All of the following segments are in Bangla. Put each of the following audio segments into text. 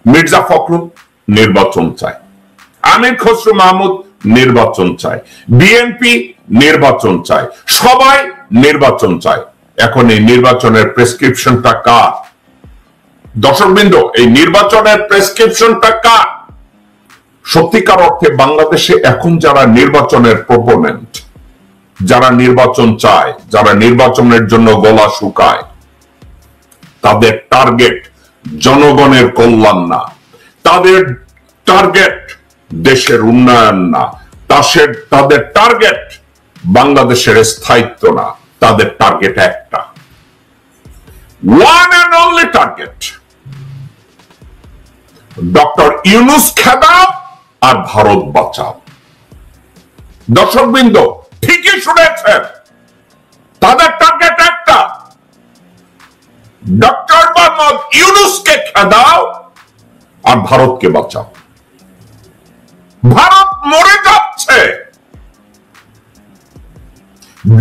মির্জা ফখরুল নির্বাচন চায়, আমির খসরু মাহমুদ নির্বাচন চায়, বিএনপি নির্বাচন চায়, সবাই নির্বাচন চায়। এখন এই নির্বাচনের প্রেসক্রিপশনটা কার? দর্শকবৃন্দ, এই নির্বাচনের প্রেসক্রিপশনটা কার? সত্যিকার অর্থে বাংলাদেশে এখন যারা নির্বাচনের প্রপোনেন্ট, যারা নির্বাচন চায়, যারা নির্বাচনের জন্য গলা শুকায়, তাদের টার্গেট জনগণের কল্যাণ না, তাদের টার্গেট দেশের উন্নয়ন না, তাদের টার্গেট বাংলাদেশের স্থায়িত্ব না, তাদের টার্গেট একটা, one and only target, doctor Yunus খেদাও আর ভারত বাঁচাও। দর্শকবৃন্দ, ঠিকই শুনেছেন, তাদের টার্গেট একটা, ডক্টর মোহাম্মদ ইউনূসকে খেদাও আর ভারতকে বাঁচাও। ভারত মরে যাচ্ছে।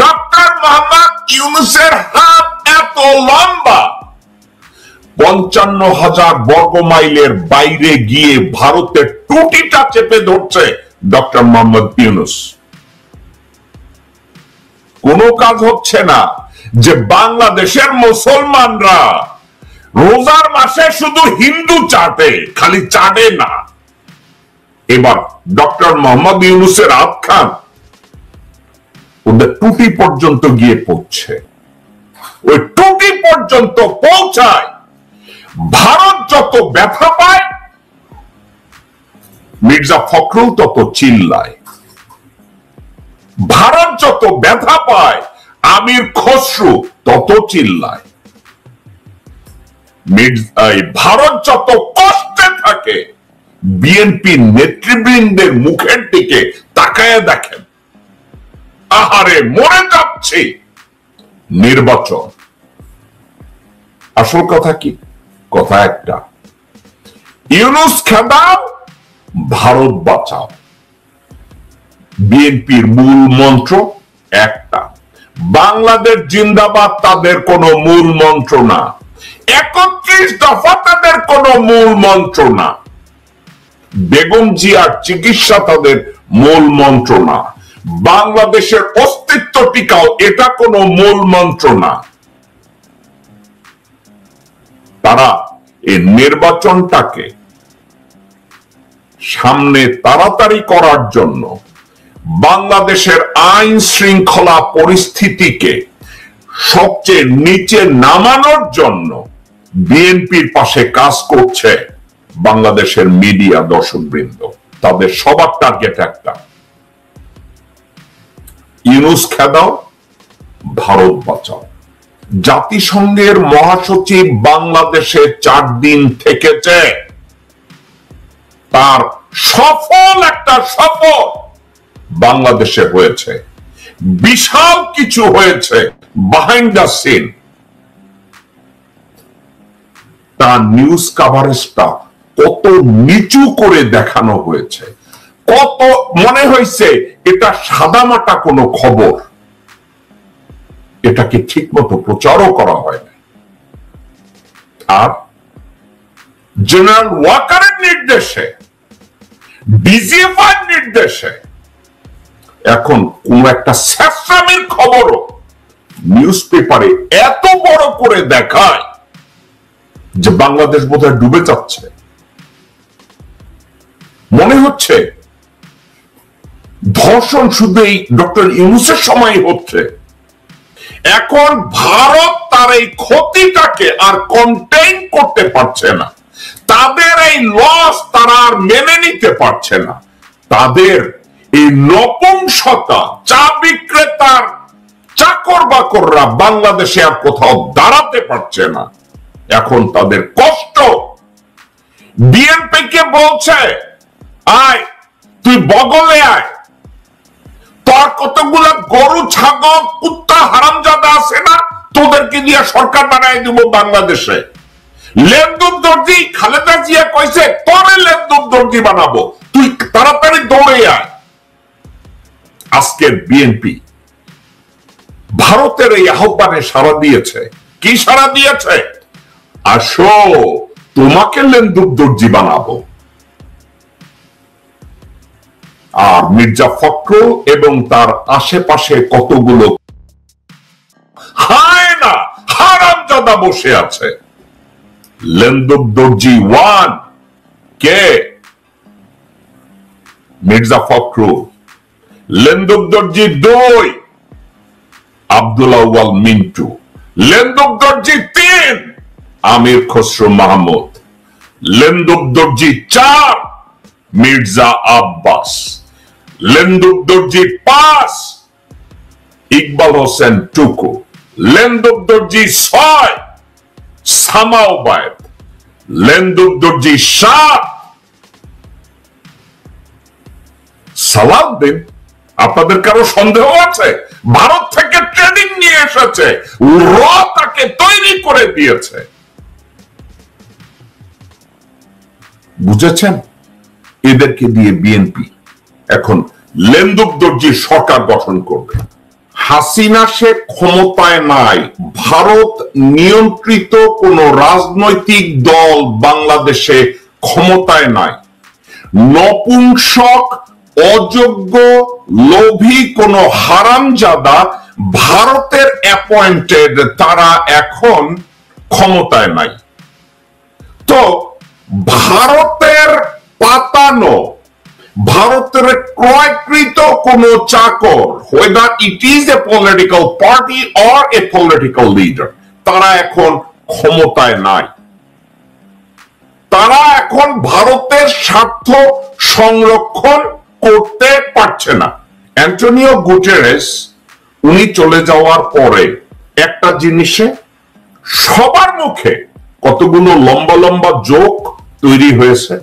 ডক্টর মোহাম্মদ ইউনূসের হাত এত লম্বা, 55,000 বর্গ মাইলের বাইরে গিয়ে ভারতের টুটিটা চেপে ধরছে ডক্টর মোহাম্মদ ইউনূস। কোনো কাজ হচ্ছে না যে বাংলাদেশের মুসলমানরা রোজার মাসে শুধু হিন্দু চাটে, খালি চাটে না, এবার ডক্টর মোহাম্মদ ইউনূসের হাত খান ওদের টুটি পর্যন্ত গিয়ে পৌঁছে, ওই টুটি পর্যন্ত পৌঁছায়। ভারত যত ব্যথা পায়, মির্জা ফখরুল তত চিল্লায়। ভারত যত ব্যথা পায়, আমির খসরু তত চিল্লায়। ভারত যত কষ্টে থাকে, বিএনপি নেতৃবৃন্দের মুখের দিকে তাকায় দেখেন, আহারে মরে যাচ্ছে। নির্বাচন, আসল কথা কি? কথা একটা, ইউনূস খেদাও, ভারত বাঁচাও। বিএনপির মূল মন্ত্র একটা, বাংলাদেশ জিন্দাবাদ তাদের কোন মূল মন্ত্র না, 31 দফা তাদের কোন মূল মন্ত্র না, বেগম জিয়ার চিকিৎসা তাদের মূল মন্ত্র না, বাংলাদেশের অস্তিত্ব টিকাও এটা কোন মূল মন্ত্র না। তারা এই নির্বাচনটাকে সামনে তাড়াতাড়ি করার জন্য, বাংলাদেশের আইন শৃঙ্খলা পরিস্থিতিকে সবচেয়ে নিচে নামানোর জন্য বিএনপির পাশে কাজ করছে বাংলাদেশের মিডিয়া। দর্শকবৃন্দ, তাদের সবার টার্গেট একটা, ইউনূস খেদাও, ভারত বাঁচাও। জাতিসংঘের মহাসচিব বাংলাদেশে 4 দিন থেকেছে, তার সফল একটা সফর বাংলাদেশে হয়েছে, বিশাল কিছু হয়েছে বিহাইন্ড দ্য সিন। তার নিউজ কাভারেজটা কত নিচু করে দেখানো হয়েছে, কত মনে হয়েছে এটা সাদামাটা কোনো খবর, এটাকে ঠিক মতো প্রচারও করা হয় না। আর জেনারেল ওয়াকারের নির্দেশে, ডিজিএফআই নির্দেশে এখন কোন একটা স্যাঁচরামির খবরও নিউজ পেপারে এত বড় করে দেখায় যে বাংলাদেশ বোধহয় ডুবে যাচ্ছে। মনে হচ্ছে ধর্ষণ শুধু এই ডক্টর ইউনূসের সময় হচ্ছে। এখন ভারত তার এই ক্ষতিটাকে আর কন্টেইন করতে পারছে না, তাদের এই লস তারা আর মেনে নিতে পারছে না, তাদের এই নপুংসতা, চা বিক্রেতার চাকর বাকররা বাংলাদেশে আর কোথাও দাঁড়াতে পারছে না। এখন তাদের কষ্ট। বিএনপি কে বলছে, আয় তুই বগলে আয়, তোর কতগুলা গরু ছাগল কুত্তা হারামজাদা আছে না, তোদেরকে দিয়ে সরকার বানাই দিব বাংলাদেশে। লেনদুর দর্জি খালেদা জিয়া কইছে, তোরে লেনদুর দর্জি বানাবো, তুই তাড়াতাড়ি দৌড়ে আয়। আজকের বিএনপি ভারতের এই আহ্বানে সাড়া দিয়েছে। কি সাড়া দিয়েছে? আসো, তোমাকে লেন্দুক দর্জি বানাবো। আর মির্জা ফখরুল এবং তার আশেপাশে কতগুলো হায়না হারামজাদা বসে আছে। লেন্দুক দর্জি 1 কে? মির্জা ফখরুল। লেন্দুক দর্জি 2 আব্দুল আউয়াল মিন্টু। লেন্দুক দর্জি 3 আমির খসরু মাহমুদ। লেন্দুক দর্জি 4 মির্জা আব্বাস। লেন্দুক দর্জি 5 ইকবাল হোসেন টুকু। লেন্দুক দর্জি 6 সামাও বায়েত। লেন্দুক দর্জি 7 সালাউদ্দিন। আপনাদের কারো সন্দেহ আছে? ভারত থেকে ট্রেনিং নিয়ে এসেছে, তাকে তৈরি করে দিয়েছে। বুঝেছেন? এদেরকে দিয়ে বিএনপি এখন লেন্দুক দর্জির সরকার গঠন করবে। হাসিনা সে ক্ষমতায় নাই। ভারত নিয়ন্ত্রিত কোন রাজনৈতিক দল বাংলাদেশে ক্ষমতায় নাই। নপুংসক, অযোগ্য, লোভী কোন হারামজাদা ভারতের অ্যাপয়েন্টেড, তারা এখন ক্ষমতায় নাই। তো ভারতের পাতানো, ভারতের ক্রয়কৃত কোন চাকর, whether it is a political party or a political leader, তারা এখন ক্ষমতায় নাই। তারা এখন ভারতের স্বার্থ সংরক্ষণ করতে পারছে না। অ্যান্টোনিও গুটেরেস উনি চলে যাওয়ার পরে একটা জিনিসে সবার মুখে কতগুলো লম্বা লম্বা জোক তৈরি হয়েছে।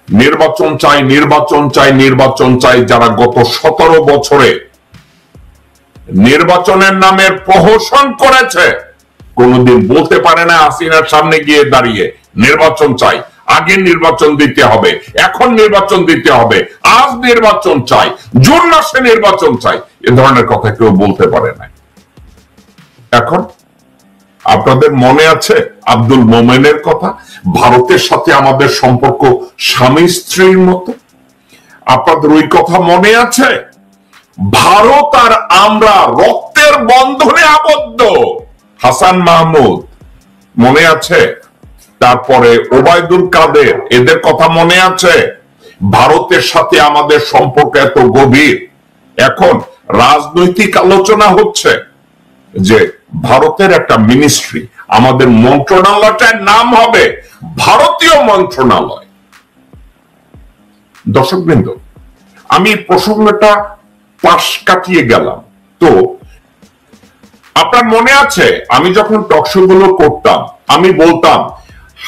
নির্বাচন চাই, নির্বাচন চাই, নির্বাচন চাই। যারা গত 17 বছরে নির্বাচনের নামের প্রহসন করেছে, কোনদিন বলতে পারে না হাসিনার সামনে গিয়ে দাঁড়িয়ে নির্বাচন চাই, আগে নির্বাচন দিতে হবে, এখন নির্বাচন দিতে হবে, আজ নির্বাচন চাই, জুন মাসে নির্বাচন চাই, এ ধরনের কথা কেউ বলতে পারে না। এখন আপনাদের মনে আছে আব্দুল মোমেনের কথা? ভারতের সাথে আমাদের সম্পর্ক স্বামী স্ত্রীর মতো। আপনাদের ওই কথা মনে আছে? ভারত আর আমরা রক্তের বন্ধনে আবদ্ধ। হাসান মাহমুদ মনে আছে? তারপরে ওবায়দুল কাদের, এদের কথা মনে আছে? ভারতের সাথে আমাদের সম্পর্ক এত গভীর। এখন রাজনৈতিক আলোচনা হচ্ছে যে ভারতের একটা মিনিস্ট্রি, আমাদের মন্ত্রণালয়টার নাম হবে ভারতীয় মন্ত্রণালয়। দর্শকবৃন্দ, আমি প্রসঙ্গটা পাশ কাটিয়ে গেলাম। তো আপনার মনে আছে আমি যখন টকশো গুলো করতাম, আমি বলতাম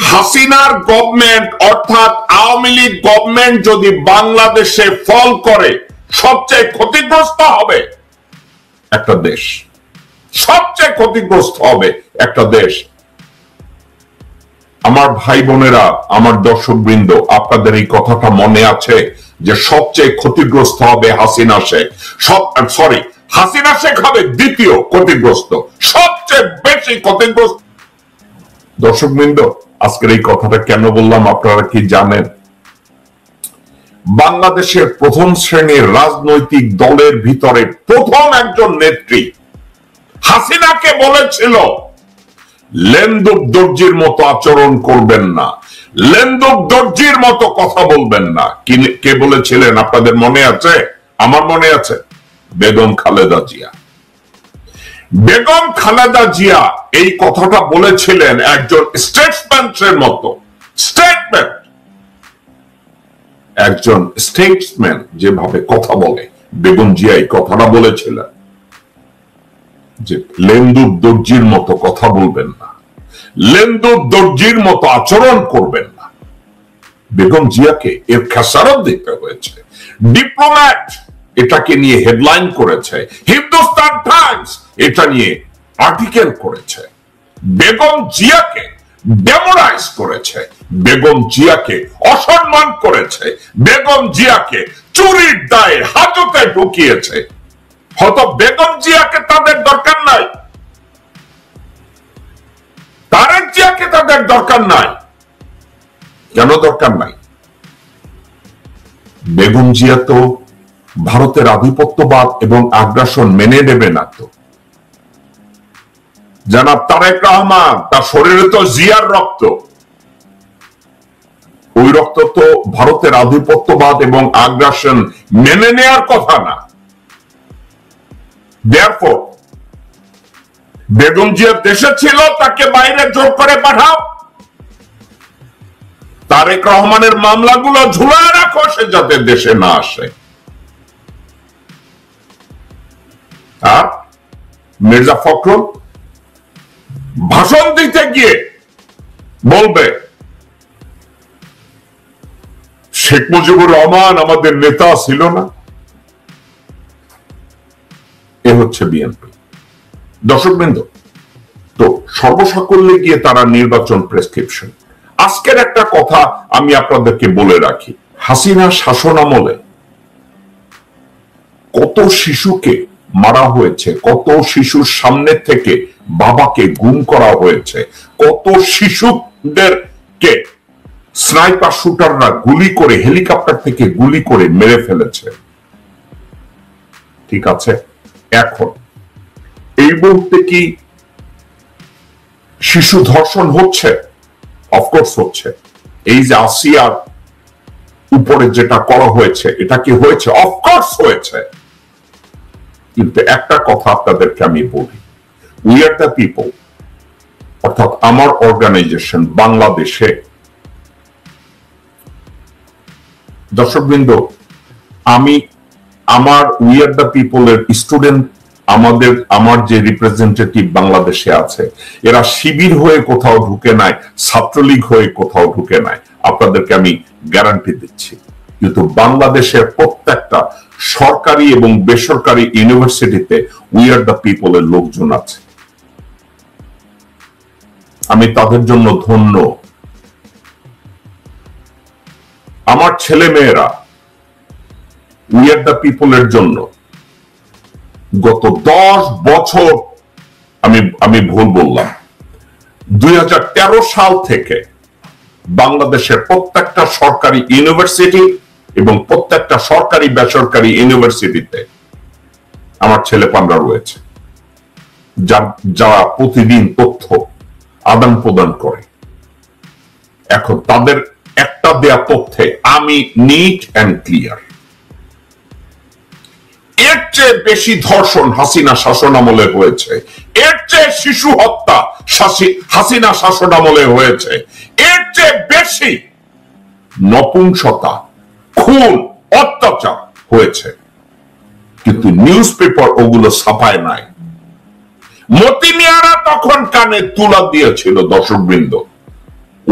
হাসিনার গভর্নমেন্ট অর্থাৎ আওয়ামী লীগ গভর্নমেন্ট যদি বাংলাদেশে ফল করে, সবচেয়ে ক্ষতিগ্রস্ত হবে একটা দেশ, সবচেয়ে ক্ষতিগ্রস্ত হবে একটা দেশ। আমার ভাই বোনেরা, আমার দর্শকবৃন্দ, আপনাদের এই কথাটা মনে আছে যে সবচেয়ে ক্ষতিগ্রস্ত হবে হাসিনা শেখ? হাসিনা শেখ হবে দ্বিতীয় ক্ষতিগ্রস্ত, সবচেয়ে বেশি ক্ষতিগ্রস্ত। দর্শকবৃন্দ, আজকের এই কথাটা কেন বললাম আপনারা কি জানেন? বাংলাদেশের প্রথম শ্রেণীর রাজনৈতিক দলের ভিতরে প্রথম একজন নেত্রী হাসিনাকে বলেছিল লেন্দুক দর্জির মতো আচরণ করবেন না, লেন্দুক দর্জির মতো কথা বলবেন না। কে বলেছিলেন আপনাদের মনে আছে? আমার মনে আছে, বেগম খালেদা জিয়া। বেগম খালেদা জিয়া এই কথাটা বলেছিলেন একজন স্টেটসম্যানের মতো। স্টেটমেন্ট, একজন স্টেটসম্যান যেভাবে কথা বলে, বেগম জিয়া এই কথাটা বলেছিলেন যে লেন্দুক দর্জির মতো কথা বলবেন না, লেন্দুক দর্জির মতো আচরণ করবেন না। বেগম জিয়াকে এর খেসারত দিতে হয়েছে। ডিপ্লোম্যাট এটাকে নিয়ে হেডলাইন করেছে, হিন্দুস্তান টাইমস এটা নিয়ে আর্টিকেল করেছে। বেগম জিয়াকে ডেমোরাইজ করেছে, বেগম জিয়াকে অসম্মান করেছে, বেগম জিয়াকে চুরির দায়ে হাজতে ঢুকিয়েছে। হয়তো বেগম জিয়াকে তাদের দরকার নাই, তারেক জিয়াকে তাদের দরকার নাই। কেন দরকার নাই? বেগম জিয়া তো ভারতের আধিপত্যবাদ এবং আগ্রাসন মেনে নেবে না। তো জনাব তারেক রহমান, তার শরীরে তো জিয়ার রক্ত, ওই রক্ত তো ভারতের আধিপত্যবাদ এবং আগ্রাসন মেনে নেয়ার কথা না। Therefore, বেগম জিয়া দেশে ছিল, তাকে বাইরে জোর করে পাঠাও। তারেক রহমানের মামলাগুলো ঝুলায় রাখো, সে যাতে দেশে না আসে। আর মির্জা ফখরুল ভাষণ দিতে গিয়ে বলবে শেখ মুজিবুর রহমান আমাদের নেতা ছিল না। এ হচ্ছে বিএনপি। দর্শকবৃন্দ, তো সর্বসাকল্যে গিয়ে তারা নির্বাচন প্রেসক্রিপশন। আজকের একটা কথা আমি আপনাদেরকে বলে রাখি, হাসিনা শাসনামলে কত শিশুকে মারা হয়েছে, কত শিশুর সামনে থেকে বাবাকে গুম করা হয়েছে, কত শিশুদেরকে স্নাইপার শুটাররা গুলি করে, হেলিকপ্টার থেকে গুলি করে মেরে ফেলেছে। ঠিক আছে, এখন এই মুহূর্তে কি শিশু ধর্ষণ হচ্ছে? অফকোর্স হচ্ছে। এই যে আসিয়ার উপরে যেটা করা হয়েছে, এটা কি হয়েছে? অফকোর্স হয়েছে। কিন্তু একটা কথা আপনাদেরকে আমি বলি, উই আর দ্য পিপল, অর্থাৎ আমার অর্গানাইজেশন বাংলাদেশে, দর্শকবৃন্দ, আমি আমার উই আর দ্য পিপলের স্টুডেন্ট, আমার যে রিপ্রেজেন্টেটিভ বাংলাদেশে আছে, এরা শিবির হয়ে কোথাও ঢুকে নাই, ছাত্রলীগ হয়ে কোথাও ঢুকে নাই, আপনাদেরকে আমি গ্যারান্টি দিচ্ছি। কিন্তু বাংলাদেশের প্রত্যেকটা সরকারি এবং বেসরকারি ইউনিভার্সিটিতে উই আর দ্য পিপলের লোকজন আছে। আমি তাদের জন্য ধন্য। আমার ছেলে মেয়েরা উই আর দ্য পিপলের জন্য গত 10 বছর, আমি ভুল বললাম, 2013 সাল থেকে বাংলাদেশের প্রত্যেকটা সরকারি ইউনিভার্সিটি এবং প্রত্যেকটা সরকারি বেসরকারি ইউনিভার্সিটিতে আমার ছেলেপানরা রয়েছে, যারা প্রতিদিন তথ্য আদান প্রদান করে। এখন তাদের একটা দেয়া তথ্যে আমি নিট অ্যান্ড ক্লিয়ার। এর চেয়ে বেশি ধর্ষণ হাসিনা শাসনামলে হয়েছে, এর চেয়ে শিশু হত্যা হাসিনা শাসনামলে হয়েছে, এর চেয়ে বেশি নপুংসতা, খুন, অত্যাচার হয়েছে, কিন্তু নিউজ পেপার ওগুলো ছাপায় নাই। মতি মিয়ারা তখন কানে তুলা দিয়েছিল। দর্শকবৃন্দ,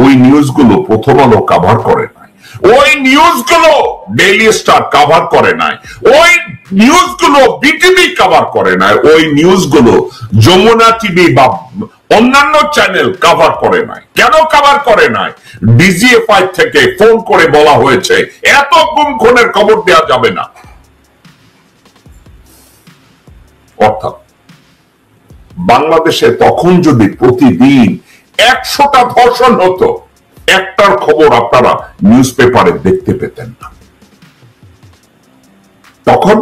ওই নিউজগুলো প্রথম আলো কভার করে নাই, ওই নিউজগুলো ডেইলি স্টার কভার করে নাই, ওই নিউজগুলো বিটিভি কভার করে নাই, ওই নিউজগুলো যমুনা টিভি বা অন্যান্য চ্যানেল কভার করে নাই। কেন কভার করে নাই? ডিজিএফআই থেকে ফোন করে বলা হয়েছে এত গুম খুনের খবর দেওয়া যাবে না। অর্থাৎ বাংলাদেশে তখন যদি প্রতিদিন 100টা ধর্ষণ হতো, একটার খবর আপনারা নিউজ পেপারে দেখতে পেতেন না। তখন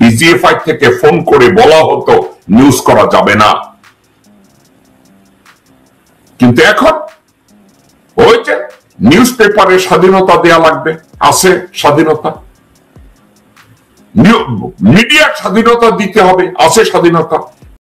ডিজিএফআই থেকে ফোন করে বলা হতো নিউজ করা যাবে না। কিন্তু এখন ওই যে নিউজ পেপারে স্বাধীনতা দেয়া লাগবে, আছে স্বাধীনতা, মিডিয়ার স্বাধীনতা দিতে হবে, আছে স্বাধীনতা,